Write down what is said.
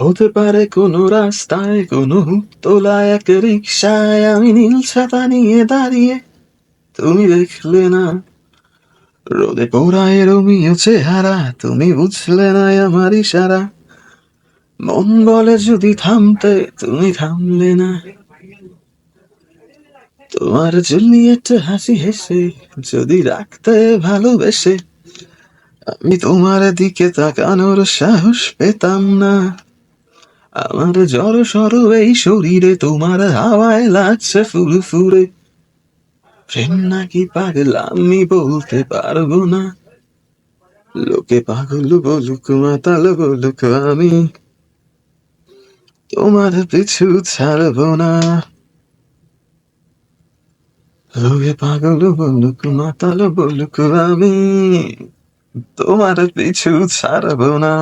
হতে পারে কোনো রাস্তায়, কোনো তোলা এক রিক্সায় আমি নীল ছাতা নিয়ে দাঁড়িয়ে, তুমি দেখলে না। রোদে পোড়ায় রোমিও চেহারা, তুমি বুঝলে না আমার ইশারা। মন বলে যদি থামতে, তুমি থামলে না। তোমার জুলিয়েট হাসি হেসে যদি রাখতে ভালোবেসে, আমি তোমার দিকে তাকানোর সাহস পেতাম না। আমার জড় সড় এই শরীরে তোমার হাওয়ায় লাগছে ফুরফুরে। প্রেম নাকি পাগলামি বলতে পারবো না। লোকে পাগল বলুক, মাতাল বলুক, আমি তোমার পিছু ছাড়বো না। লোকে পাগল বলুক, মাতাল বলুক, আমি তোমার পিছু ছাড়বো না।